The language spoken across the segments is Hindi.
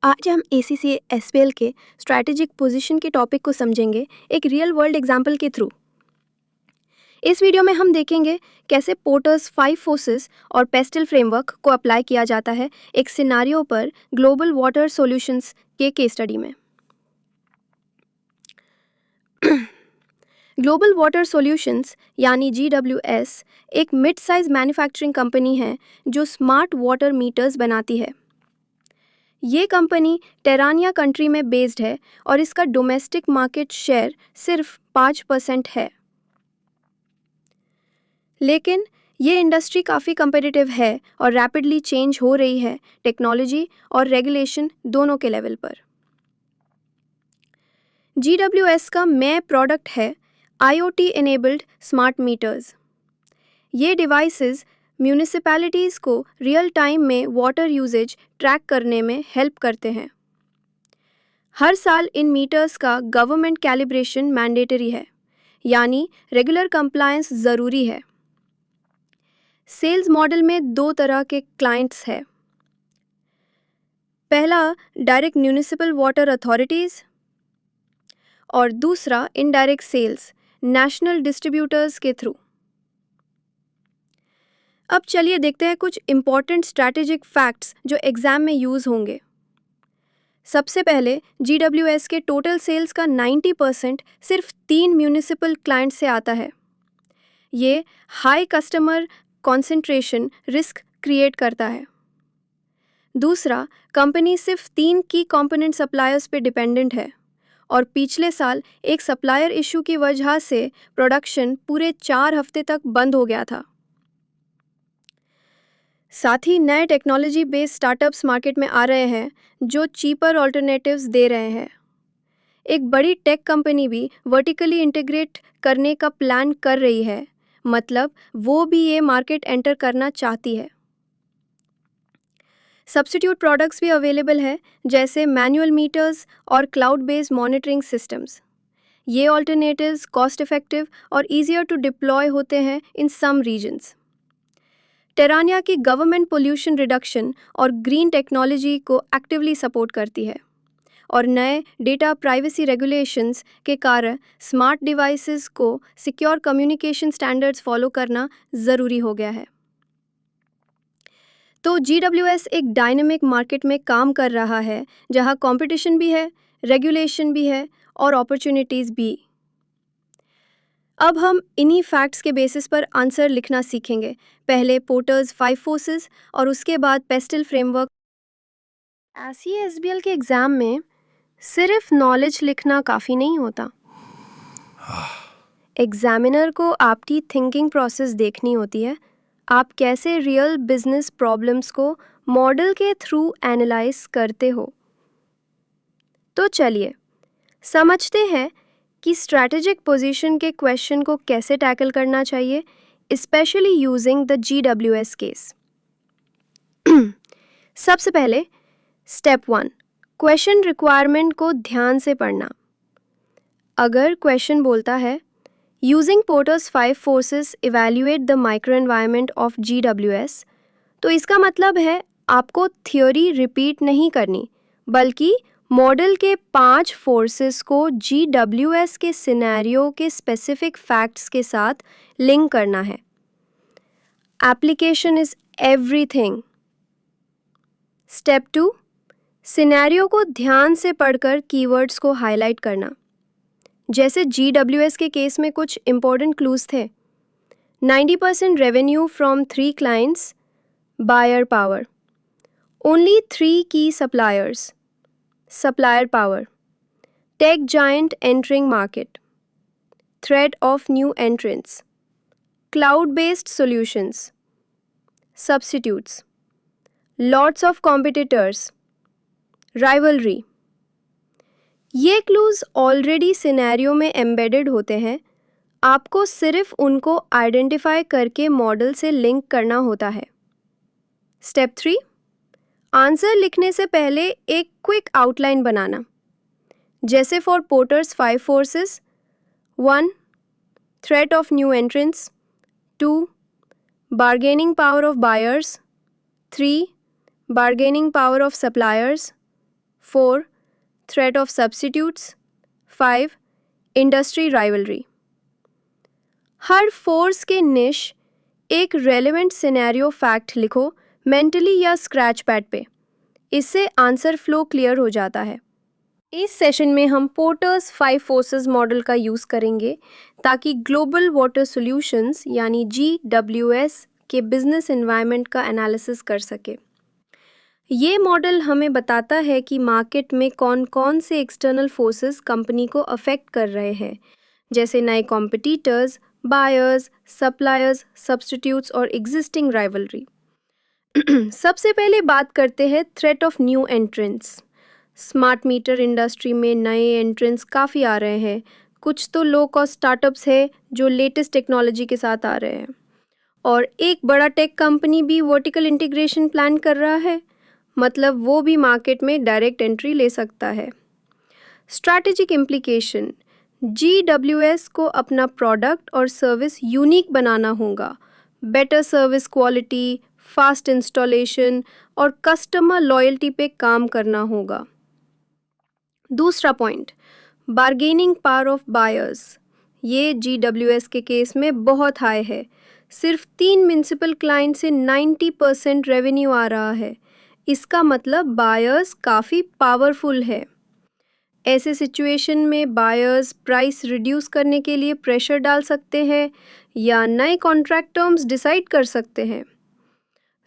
आज हम ACC SPL के स्ट्रैटेजिक पोजीशन के टॉपिक को समझेंगे एक रियल वर्ल्ड एग्जाम्पल के थ्रू। इस वीडियो में हम देखेंगे कैसे पोर्टर्स 5 फोर्सेस और पेस्टल फ्रेमवर्क को अप्लाई किया जाता है एक सिनारियो पर ग्लोबल वाटर सॉल्यूशंस के केस स्टडी में। ग्लोबल वाटर सॉल्यूशंस यानी GWS एक मिड साइज मैन्युफैक्चरिंग कंपनी है जो स्मार्ट वाटर मीटर्स बनाती है। ये कंपनी टेरानिया कंट्री में बेस्ड है और इसका डोमेस्टिक मार्केट शेयर सिर्फ 5% है। लेकिन ये इंडस्ट्री काफ़ी कम्पिटिटिव है और रैपिडली चेंज हो रही है टेक्नोलॉजी और रेगुलेशन दोनों के लेवल पर। GWS का मेन प्रोडक्ट है IoT इनेबल्ड स्मार्ट मीटर्स। ये डिवाइसेस म्यूनिसिपैलिटीज़ को रियल टाइम में वाटर यूजेज ट्रैक करने में हेल्प करते हैं। हर साल इन मीटर्स का गवर्नमेंट कैलिब्रेशन मैंडेटरी है, यानी रेगुलर कंप्लायंस ज़रूरी है। सेल्स मॉडल में दो तरह के क्लाइंट्स हैं। पहला डायरेक्ट म्यूनिसिपल वाटर अथॉरिटीज़ और दूसरा इनडायरेक्ट सेल्स नेशनल डिस्ट्रीब्यूटर्स के थ्रू। अब चलिए देखते हैं कुछ इम्पॉर्टेंट स्ट्रैटेजिक फैक्ट्स जो एग्ज़ाम में यूज़ होंगे। सबसे पहले GWS के टोटल सेल्स का 90% सिर्फ 3 म्यूनिसिपल क्लाइंट से आता है। ये high customer concentration risk create करता है। दूसरा, कंपनी सिर्फ 3 की कंपोनेंट सप्लायर्स पे डिपेंडेंट है और पिछले साल एक सप्लायर इशू की वजह से प्रोडक्शन पूरे 4 हफ्ते तक बंद हो गया था। साथ ही नए टेक्नोलॉजी बेस्ड स्टार्टअप्स मार्केट में आ रहे हैं जो चीपर ऑल्टरनेटिव्स दे रहे हैं। एक बड़ी टेक कंपनी भी वर्टिकली इंटीग्रेट करने का प्लान कर रही है, मतलब वो भी ये मार्केट एंटर करना चाहती है। सब्स्टिट्यूट प्रोडक्ट्स भी अवेलेबल है जैसे मैनुअल मीटर्स और क्लाउड बेस्ड मॉनिटरिंग सिस्टम्स। ये ऑल्टरनेटिव्स कॉस्ट इफेक्टिव और ईजियर टू डिप्लॉय होते हैं इन सम रीजन्स। टेरानिया की गवर्नमेंट पोल्यूशन रिडक्शन और ग्रीन टेक्नोलॉजी को एक्टिवली सपोर्ट करती है और नए डेटा प्राइवेसी रेगुलेशंस के कारण स्मार्ट डिवाइसेस को सिक्योर कम्युनिकेशन स्टैंडर्ड्स फॉलो करना ज़रूरी हो गया है। तो GWS एक डायनेमिक मार्केट में काम कर रहा है जहां कंपटीशन भी है, रेगुलेशन भी है और अपॉर्चुनिटीज़ भी। अब हम इन्हीं फैक्ट्स के बेसिस पर आंसर लिखना सीखेंगे। पहले पोर्टर्स 5 फोर्सेस और उसके बाद पेस्टल फ्रेमवर्क। SBL के एग्ज़ाम में सिर्फ नॉलेज लिखना काफ़ी नहीं होता। एग्जामिनर को आपकी थिंकिंग प्रोसेस देखनी होती है। आप कैसे रियल बिजनेस प्रॉब्लम्स को मॉडल के थ्रू एनालाइज करते हो। तो चलिए समझते हैं कि स्ट्रैटेजिक पोजीशन के क्वेश्चन को कैसे टैकल करना चाहिए, specially using the GWS case. सबसे पहले स्टेप 1, क्वेश्चन रिक्वायरमेंट को ध्यान से पढ़ना। अगर क्वेश्चन बोलता है using porters 5 forces evaluate the micro environment of GWS, तो इसका मतलब है आपको थ्योरी रिपीट नहीं करनी, बल्कि मॉडल के 5 फोर्सेस को GWS के सिनेरियो के स्पेसिफिक फैक्ट्स के साथ लिंक करना है। Application is everything. Step 2, scenario को ध्यान से पढ़कर कीवर्ड्स को हाईलाइट करना। जैसे GWS के केस में कुछ इंपॉर्टेंट क्लूज थे। 90% revenue from 3 clients, buyer power, only 3 key suppliers, supplier power, tech giant entering market, threat of new entrants, cloud based solutions, substitutes, lots of competitors, rivalry. ये क्लूज ऑलरेडी सिनेरियो में एम्बेडेड होते हैं, आपको सिर्फ उनको आइडेंटिफाई करके मॉडल से लिंक करना होता है। स्टेप 3, आंसर लिखने से पहले एक क्विक आउटलाइन बनाना। जैसे for porters 5 forces, 1 threat of new entrants, 2 bargaining power of buyers, 3 bargaining power of suppliers, 4. Threat of substitutes. 5. Industry rivalry. Her force के निश एक रेलेवेंट सिनेरियो फैक्ट लिखो मेंटली या स्क्रैच पैड पे। इससे आंसर फ्लो क्लियर हो जाता है। इस सेशन में हम पोर्टर्स 5 फोर्सेस मॉडल का यूज़ करेंगे ताकि ग्लोबल वाटर सॉल्यूशंस यानी GWS के बिजनेस एनवायरनमेंट का एनालिसिस कर सके। ये मॉडल हमें बताता है कि मार्केट में कौन कौन से एक्सटर्नल फोर्सेस कंपनी को अफेक्ट कर रहे हैं, जैसे नए कॉम्पिटिटर्स, बायर्स, सप्लायर्स, सब्स्टिट्यूट्स और एग्जिस्टिंग राइवलरी। सबसे पहले बात करते हैं threat of new entrants. Smart meter industry में नए एंट्रेंट्स काफ़ी आ रहे हैं। कुछ तो लो कॉस्ट स्टार्टअप्स है जो लेटेस्ट टेक्नोलॉजी के साथ आ रहे हैं, और एक बड़ा टेक कंपनी भी वर्टिकल इंटीग्रेशन प्लान कर रहा है, मतलब वो भी मार्केट में डायरेक्ट एंट्री ले सकता है। स्ट्रैटेजिक इम्प्लीकेशन, GWS को अपना प्रोडक्ट और सर्विस यूनिक बनाना होगा। Better service quality, fast installation और कस्टमर लॉयल्टी पे काम करना होगा। दूसरा point, bargaining power of buyers. ये GWS के केस में बहुत हाई है। सिर्फ 3 म्यूनिसिपल क्लाइंट से 90% रेवेन्यू आ रहा है। इसका मतलब बायर्स काफ़ी पावरफुल है। ऐसे सिचुएशन में बायर्स प्राइस रिड्यूस करने के लिए प्रेशर डाल सकते हैं या नए कॉन्ट्रैक्ट टर्म्स डिसाइड कर सकते हैं।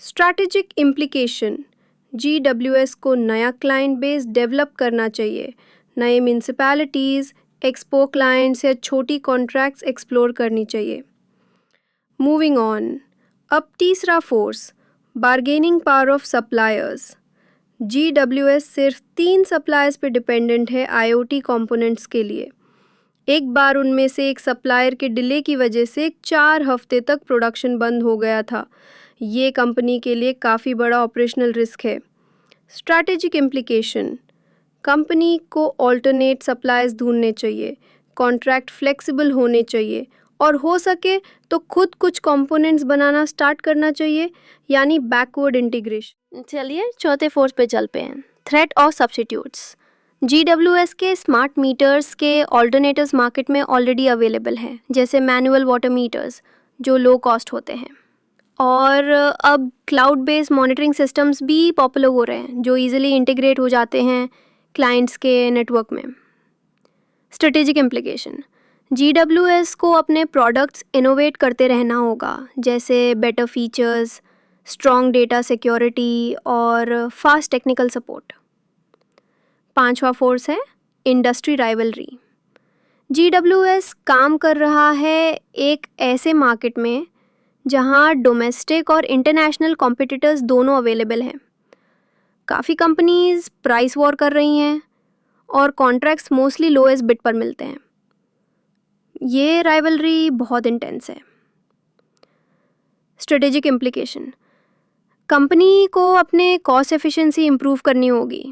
स्ट्रैटेजिक इम्प्लीकेशन, GWS को नया क्लाइंट बेस डेवलप करना चाहिए। नए म्यूनिसिपैलिटीज़, एक्सपो क्लाइंट्स या छोटी कॉन्ट्रैक्ट्स एक्सप्लोर करनी चाहिए। मूविंग ऑन, अब तीसरा force, bargaining power of suppliers. GWS सिर्फ 3 सप्लायर्स पे डिपेंडेंट है IoT कंपोनेंट्स के लिए। एक बार उनमें से एक सप्लायर के डिले की वजह से 4 हफ्ते तक प्रोडक्शन बंद हो गया था। ये कंपनी के लिए काफ़ी बड़ा ऑपरेशनल रिस्क है। स्ट्रैटेजिक इम्प्लीकेशन, कंपनी को ऑल्टरनेट सप्लायर्स ढूंढने चाहिए, कॉन्ट्रैक्ट फ्लेक्सिबल होने चाहिए और हो सके तो खुद कुछ कंपोनेंट्स बनाना स्टार्ट करना चाहिए, यानी बैकवर्ड इंटीग्रेशन। चलिए चौथे फोर्स पे चलते हैं, थ्रेट ऑफ सब्स्टिट्यूट्स। GWS के स्मार्ट मीटर्स के ऑल्टरनेटिव्स मार्केट में ऑलरेडी अवेलेबल हैं, जैसे मैनुअल वाटर मीटर्स जो लो कॉस्ट होते हैं, और अब क्लाउड बेस्ड मॉनिटरिंग सिस्टम्स भी पॉपुलर हो रहे हैं जो इजीली इंटीग्रेट हो जाते हैं क्लाइंट्स के नेटवर्क में। स्ट्रेटेजिक इम्प्लीकेशन, GWS को अपने प्रोडक्ट्स इनोवेट करते रहना होगा, जैसे better features, strong data security और फास्ट टेक्निकल सपोर्ट। पांचवा फोर्स है इंडस्ट्री राइवलरी। GWS काम कर रहा है एक ऐसे मार्केट में जहां डोमेस्टिक और इंटरनेशनल कॉम्पिटिटर्स दोनों अवेलेबल हैं। काफ़ी कंपनीज प्राइस वॉर कर रही हैं और कॉन्ट्रैक्ट्स मोस्टली लोएस्ट बिड पर मिलते हैं। ये राइवलरी बहुत इंटेंस है। स्ट्रेटेजिक इम्प्लीकेशन, कंपनी को अपने कॉस्ट एफिशिएंसी इम्प्रूव करनी होगी।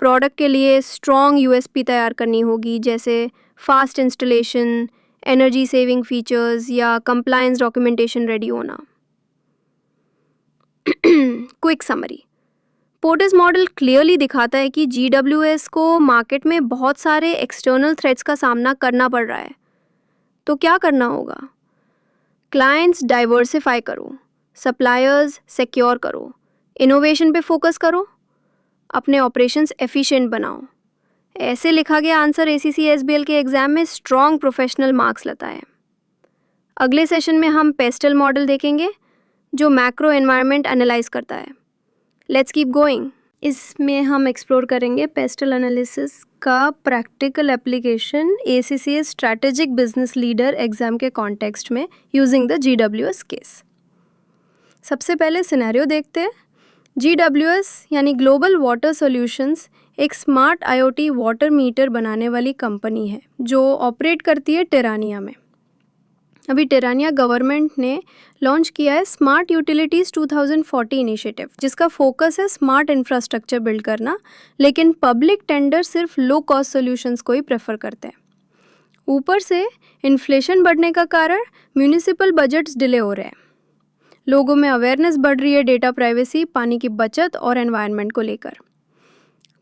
प्रोडक्ट के लिए स्ट्रॉन्ग USP तैयार करनी होगी, जैसे fast installation, energy saving features या कंप्लायंस डॉक्यूमेंटेशन रेडी होना। Quick summary, porters model clearly दिखाता है कि GWS को मार्केट में बहुत सारे एक्सटर्नल थ्रेट्स का सामना करना पड़ रहा है। तो क्या करना होगा? क्लाइंट्स डाइवर्सिफाई करो, सप्लायर्स सिक्योर करो, इनोवेशन पे फोकस करो, अपने ऑपरेशंस एफिशिएंट बनाओ। ऐसे लिखा गया आंसर ACC SBL के एग्ज़ाम में स्ट्रॉन्ग प्रोफेशनल मार्क्स लाता है। अगले सेशन में हम पेस्टल मॉडल देखेंगे जो मैक्रो एनवायरनमेंट एनालाइज करता है। Let's keep going. इसमें हम एक्सप्लोर करेंगे पेस्टल एनालिसिस का practical application ACCS strategic business leader exam के कॉन्टेक्स्ट में यूजिंग द GWS केस। सबसे पहले सिनेरियो देखते हैं। GWS यानी ग्लोबल वाटर सॉल्यूशंस एक स्मार्ट IoT वाटर मीटर बनाने वाली कंपनी है जो ऑपरेट करती है टेरानिया में। अभी टेरानिया गवर्नमेंट ने लॉन्च किया है स्मार्ट यूटिलिटीज़ 2040 इनिशिएटिव, जिसका फोकस है स्मार्ट इंफ्रास्ट्रक्चर बिल्ड करना, लेकिन पब्लिक टेंडर सिर्फ लो कॉस्ट सॉल्यूशंस को ही प्रेफर करते हैं। ऊपर से इन्फ्लेशन बढ़ने का कारण म्यूनिसिपल बजट्स डिले हो रहे हैं। लोगों में अवेयरनेस बढ़ रही है डेटा प्राइवेसी, पानी की बचत और एनवायरनमेंट को लेकर।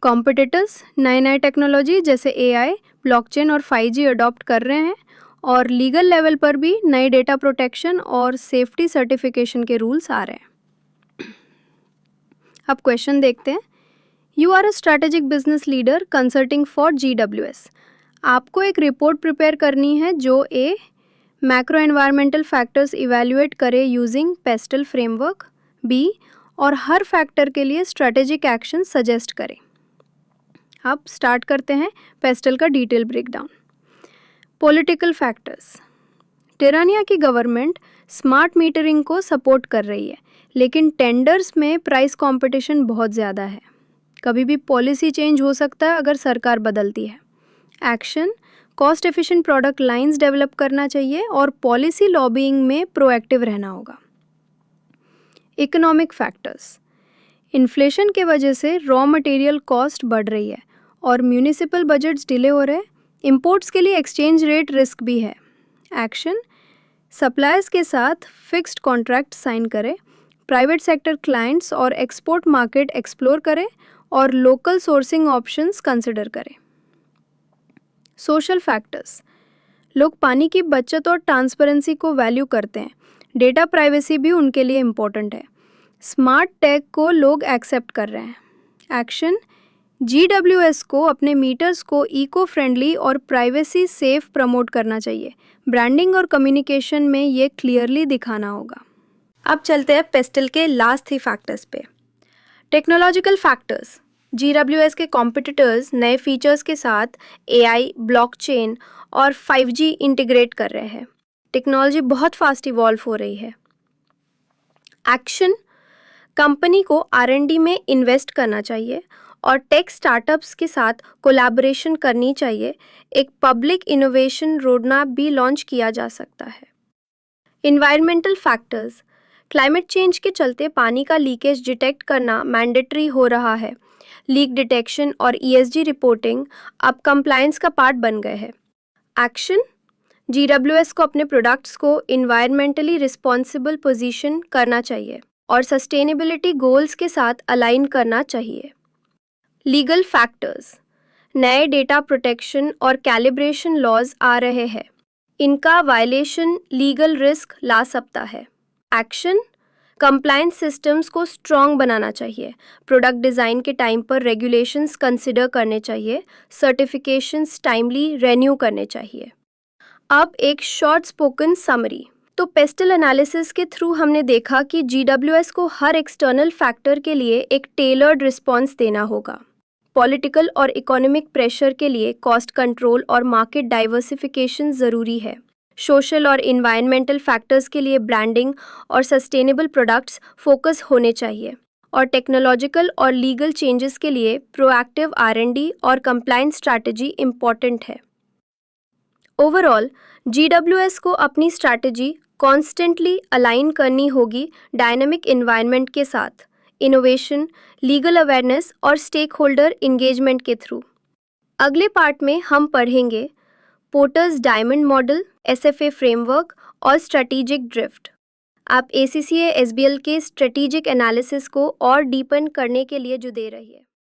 कॉम्पिटिटर्स नए नए टेक्नोलॉजी जैसे AI, ब्लॉकचेन और 5G अडॉप्ट कर रहे हैं और लीगल लेवल पर भी नए डेटा प्रोटेक्शन और सेफ्टी सर्टिफिकेशन के रूल्स आ रहे हैं। अब क्वेश्चन देखते हैं। You are a strategic business leader consulting for GWS। आपको एक रिपोर्ट प्रिपेयर करनी है जो मैक्रो एनवायरमेंटल फैक्टर्स इवैल्यूएट करे यूजिंग पेस्टल फ्रेमवर्क, B और हर फैक्टर के लिए स्ट्रैटेजिक एक्शन सजेस्ट करें। अब स्टार्ट करते हैं पेस्टल का detail breakdown. Political factors. Terrania की गवर्नमेंट स्मार्ट मीटरिंग को सपोर्ट कर रही है, लेकिन टेंडर्स में प्राइस कंपटीशन बहुत ज़्यादा है। कभी भी पॉलिसी चेंज हो सकता है अगर सरकार बदलती है। Action, cost efficient product lines develop करना चाहिए और पॉलिसी लॉबिंग में प्रोएक्टिव रहना होगा। Economic factors. इन्फ्लेशन के वजह से रॉ मटेरियल कॉस्ट बढ़ रही है और म्यूनिसिपल बजट्स डिले हो रहे हैं। इंपोर्ट्स के लिए एक्सचेंज रेट रिस्क भी है। एक्शन, सप्लायर्स के साथ फिक्स्ड कॉन्ट्रैक्ट साइन करें, प्राइवेट सेक्टर क्लाइंट्स और एक्सपोर्ट मार्केट एक्सप्लोर करें और लोकल सोर्सिंग ऑप्शंस कंसिडर करें। Social factors. लोग पानी की बचत और ट्रांसपेरेंसी को वैल्यू करते हैं। डेटा प्राइवेसी भी उनके लिए इम्पोर्टेंट है। स्मार्ट टेक को लोग एक्सेप्ट कर रहे हैं। एक्शन, GWS को अपने मीटर्स को इको फ्रेंडली और प्राइवेसी सेफ प्रमोट करना चाहिए। ब्रांडिंग और कम्युनिकेशन में ये क्लियरली दिखाना होगा। अब चलते हैं पेस्टल के लास्ट 3 फैक्टर्स पे। Technological factors. GWS के कॉम्पिटिटर्स नए फीचर्स के साथ AI, ब्लॉकचेन और 5G इंटीग्रेट कर रहे हैं। टेक्नोलॉजी बहुत फास्ट इवॉल्व हो रही है। एक्शन, कंपनी को R&D में इन्वेस्ट करना चाहिए और टेक स्टार्टअप्स के साथ कोलैबोरेशन करनी चाहिए। एक पब्लिक इनोवेशन रोडमैप भी लॉन्च किया जा सकता है। Environmental factors. क्लाइमेट चेंज के चलते पानी का लीकेज डिटेक्ट करना मैंडेटरी हो रहा है। लीक डिटेक्शन और ESG रिपोर्टिंग अब कंप्लायंस का पार्ट बन गए हैं। एक्शन, GWS को अपने प्रोडक्ट्स को इन्वायरमेंटली रिस्पॉन्सिबल पोजीशन करना चाहिए और सस्टेनेबिलिटी गोल्स के साथ अलाइन करना चाहिए। Legal factors. नए डेटा प्रोटेक्शन और कैलिब्रेशन लॉज आ रहे हैं। इनका वायलेशन लीगल रिस्क ला सकता है। एक्शन, कंप्लायंस सिस्टम्स को स्ट्रॉन्ग बनाना चाहिए। प्रोडक्ट डिज़ाइन के टाइम पर रेगुलेशंस कंसिडर करने चाहिए। सर्टिफिकेशंस टाइमली रेन्यू करने चाहिए। अब एक शॉर्ट स्पोकन समरी। तो पेस्टल एनालिसिस के थ्रू हमने देखा कि GWS को हर एक्सटर्नल फैक्टर के लिए एक टेलर्ड रिस्पॉन्स देना होगा। पॉलिटिकल और इकोनॉमिक प्रेशर के लिए कॉस्ट कंट्रोल और मार्केट डाइवर्सिफिकेशन ज़रूरी है। सोशल और इन्वायरमेंटल फैक्टर्स के लिए ब्रांडिंग और सस्टेनेबल प्रोडक्ट्स फोकस होने चाहिए और टेक्नोलॉजिकल और लीगल चेंजेस के लिए प्रोएक्टिव R&D और कंप्लायंस स्ट्रैटेजी इम्पॉर्टेंट है। ओवरऑल GWS को अपनी स्ट्रैटेजी कॉन्स्टेंटली अलाइन करनी होगी डायनामिक इन्वायरमेंट के साथ, इनोवेशन, लीगल अवेयरनेस और स्टेक होल्डर इंगेजमेंट के थ्रू। अगले पार्ट में हम पढ़ेंगे porters diamond model, SFA framework और स्ट्रेटेजिक ड्रिफ्ट। आप ACCA SBL के स्ट्रेटेजिक एनालिसिस को और डीपन करने के लिए जुड़े रहिए।